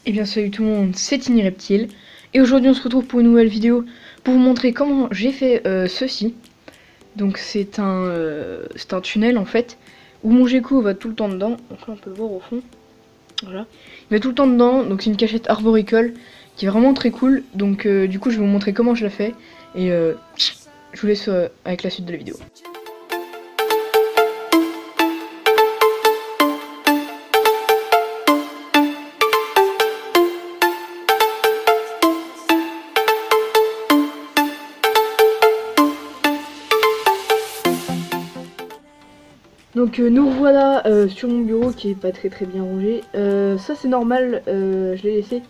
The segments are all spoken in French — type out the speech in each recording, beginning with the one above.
Eh bien salut tout le monde, c'est Tiny Reptile et aujourd'hui on se retrouve pour une nouvelle vidéo pour vous montrer comment j'ai fait ceci. Donc c'est un tunnel en fait où mon gecko va tout le temps dedans, donc là on peut le voir au fond, voilà. Il va tout le temps dedans, donc c'est une cachette arboricole qui est vraiment très cool, donc du coup je vais vous montrer comment je la fais et je vous laisse avec la suite de la vidéo. Donc nous voilà sur mon bureau qui est pas très bien rangé. Ça c'est normal, je l'ai laissé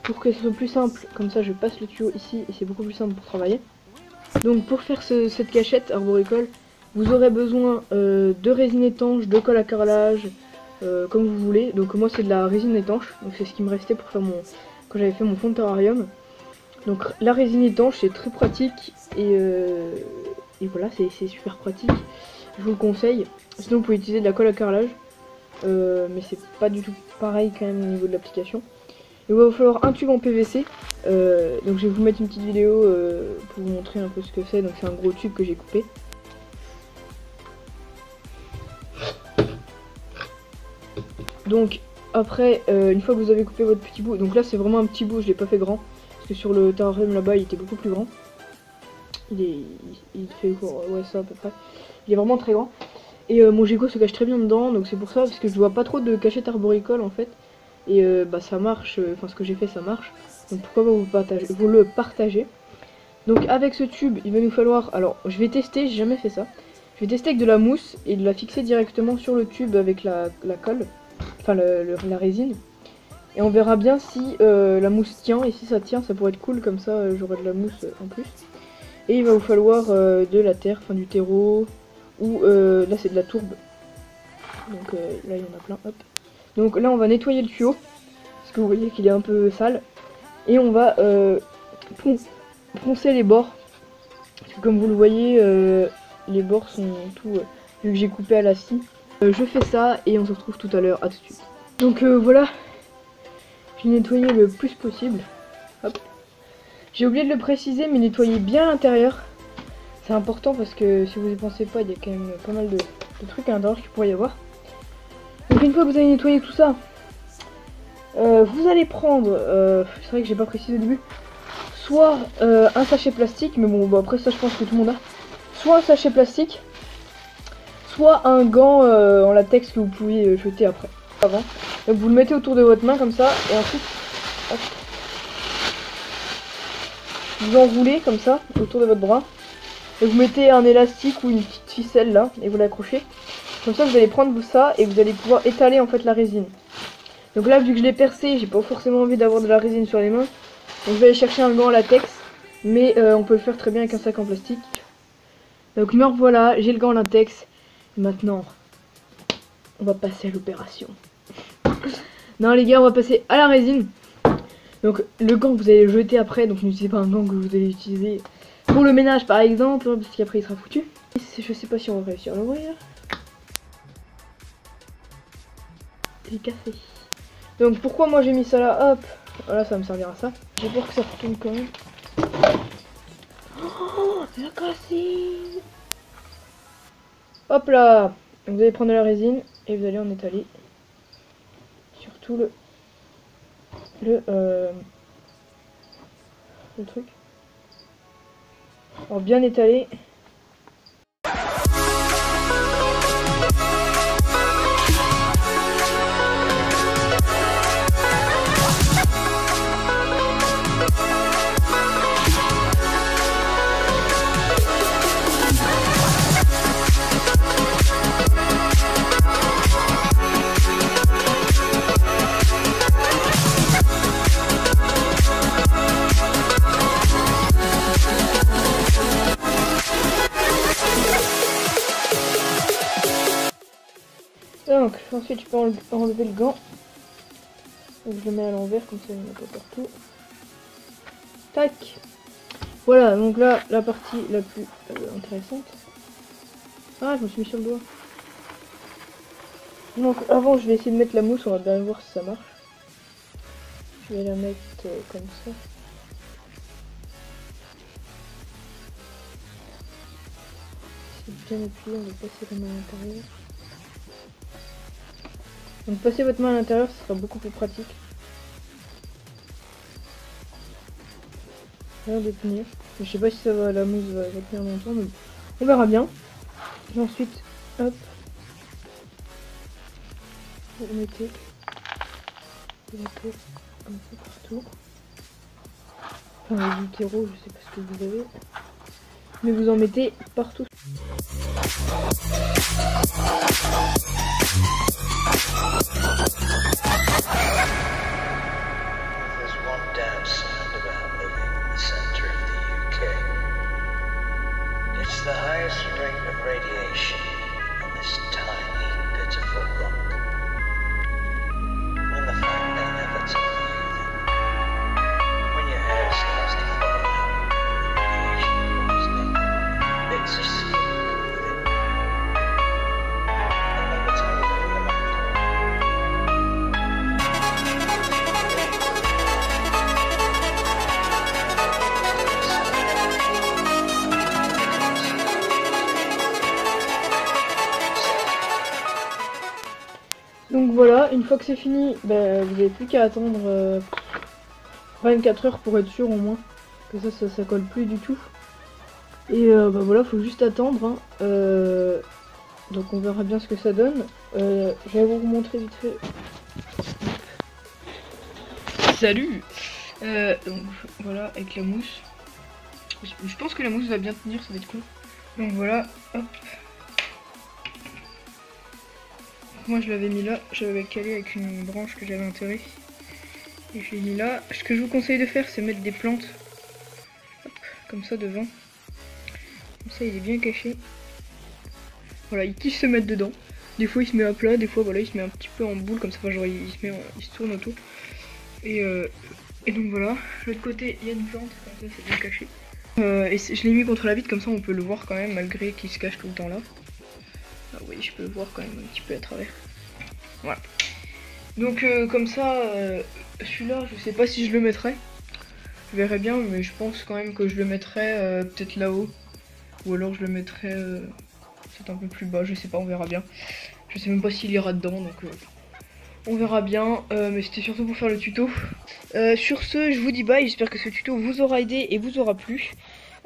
pour que ce soit plus simple. Comme ça je passe le tuyau ici et c'est beaucoup plus simple pour travailler. Donc pour faire cette cachette arboricole, vous aurez besoin de résine étanche, de colle à carrelage, comme vous voulez. Donc moi c'est de la résine étanche, donc c'est ce qui me restait pour faire quand j'avais fait mon fond de terrarium. Donc la résine étanche c'est très pratique et voilà c'est super pratique. Je vous le conseille. Sinon vous pouvez utiliser de la colle à carrelage, mais c'est pas du tout pareil quand même au niveau de l'application. Il va vous falloir un tube en PVC, donc je vais vous mettre une petite vidéo pour vous montrer un peu ce que c'est. Donc c'est un gros tube que j'ai coupé. Donc après, une fois que vous avez coupé votre petit bout, donc là c'est vraiment un petit bout, je l'ai pas fait grand, parce que sur le terrarium là-bas il était beaucoup plus grand. Il fait ouais ça à peu près. Il est vraiment très grand. Et mon gecko se cache très bien dedans, donc c'est pour ça, parce que je vois pas trop de cachette arboricole en fait. Et bah ça marche, enfin ce que j'ai fait ça marche. Donc pourquoi pas vous le partager. Donc avec ce tube, il va nous falloir, alors je vais tester, j'ai jamais fait ça. Je vais tester avec de la mousse et de la fixer directement sur le tube avec la colle, enfin la résine. Et on verra bien si la mousse tient, et si ça tient ça pourrait être cool, comme ça j'aurai de la mousse en plus. Et il va vous falloir de la terre, enfin du terreau, ou là c'est de la tourbe. Donc là il y en a plein, hop. Donc là on va nettoyer le tuyau, parce que vous voyez qu'il est un peu sale. Et on va poncer les bords. Parce que comme vous le voyez, les bords sont tout, vu que j'ai coupé à la scie. Je fais ça et on se retrouve tout à l'heure, à tout de suite. Donc voilà, j'ai nettoyé le plus possible. Hop. J'ai oublié de le préciser, mais nettoyez bien l'intérieur. C'est important parce que si vous y pensez pas, il y a quand même pas mal de trucs à l'intérieur qu'il pourrait y avoir. Donc une fois que vous avez nettoyé tout ça, vous allez prendre, c'est vrai que j'ai pas précisé au début, soit un sachet plastique, mais bon après ça je pense que tout le monde a, soit un sachet plastique, soit un gant en latex que vous pouvez jeter après, avant. Donc vous le mettez autour de votre main comme ça, et ensuite, hop, vous enroulez comme ça autour de votre bras. Et vous mettez un élastique ou une petite ficelle là, et vous l'accrochez. Comme ça vous allez prendre ça et vous allez pouvoir étaler en fait la résine. Donc là vu que je l'ai percé, j'ai pas forcément envie d'avoir de la résine sur les mains. Donc je vais aller chercher un gant en latex, mais on peut le faire très bien avec un sac en plastique. Donc me revoilà, j'ai le gant en latex. Maintenant, on va passer à l'opération. Non les gars, on va passer à la résine. Donc le gant vous allez le jeter après, donc n'utilisez pas un gant que vous allez utiliser pour le ménage par exemple, hein, parce qu'après il sera foutu. Je sais pas si on va réussir à l'ouvrir. J'ai cassé. Donc pourquoi moi j'ai mis ça là, hop, voilà ça va me servir à ça. J'ai peur que ça retourne quand même. Oh, c'est cassé. Hop là. Donc, vous allez prendre de la résine et vous allez en étaler sur tout le truc. Alors bien étaler. Donc ensuite je peux enlever le gant. Donc je le mets à l'envers comme ça il n'y en a pas partout. Tac. Voilà, donc là la partie la plus intéressante. Ah, je me suis mis sur le doigt. Donc avant je vais essayer de mettre la mousse, on va bien voir si ça marche. Je vais la mettre comme ça. C'est bien appuyé, on va passer la main à l'intérieur. Donc passer votre main à l'intérieur, ce sera beaucoup plus pratique. L'air de tenir. Je sais pas si ça va, la mousse va tenir longtemps, mais on verra bien. Et ensuite, hop, vous mettez la peau un peu partout. Enfin, les terreau, je sais pas ce que vous avez, mais vous en mettez partout. The highest rate of radiation on this tiny, pitiful rock. And the fact they never tell you that when your hair starts to fall out, radiation poisoning, it's a secret within you. They'll never tell you that in the back. Donc voilà, une fois que c'est fini, vous n'avez plus qu'à attendre 24 heures pour être sûr au moins que ça colle plus du tout. Et voilà, faut juste attendre. Hein. Donc on verra bien ce que ça donne. Je vais vous montrer vite fait. Salut. Donc voilà, avec la mousse. Je pense que la mousse va bien tenir, ça va être cool. Donc voilà, hop. Moi je l'avais mis là, j'avais calé avec une branche que j'avais enterrée. Et je l'ai mis là. Ce que je vous conseille de faire, c'est mettre des plantes. Hop, comme ça devant. Comme ça il est bien caché. Voilà, il kiffe se mettre dedans. Des fois il se met à plat, des fois voilà il se met un petit peu en boule comme ça, enfin genre il se tourne autour. Et donc voilà, l'autre côté il y a une plante, comme ça c'est bien caché. Et je l'ai mis contre la vitre, comme ça on peut le voir quand même malgré qu'il se cache tout le temps là. Ah oui, je peux le voir quand même un petit peu à travers. Voilà. Donc comme ça, celui-là, je sais pas si je le mettrai. Je verrai bien, mais je pense quand même que je le mettrai peut-être là-haut. Ou alors je le mettrai peut-être un peu plus bas, je sais pas, on verra bien. Je sais même pas s'il ira dedans, donc on verra bien. Mais c'était surtout pour faire le tuto. Sur ce, je vous dis bye, j'espère que ce tuto vous aura aidé et vous aura plu.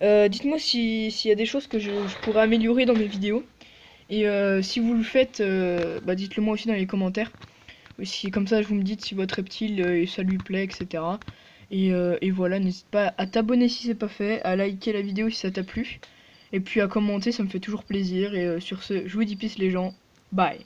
Dites-moi s'il y a des choses que je pourrais améliorer dans mes vidéos. Et si vous le faites, dites-le moi aussi dans les commentaires. Si, comme ça, vous me dites si votre reptile, ça lui plaît, etc. Et voilà, n'hésite pas à t'abonner si c'est pas fait, à liker la vidéo si ça t'a plu. Et puis à commenter, ça me fait toujours plaisir. Et sur ce, je vous dis peace les gens. Bye.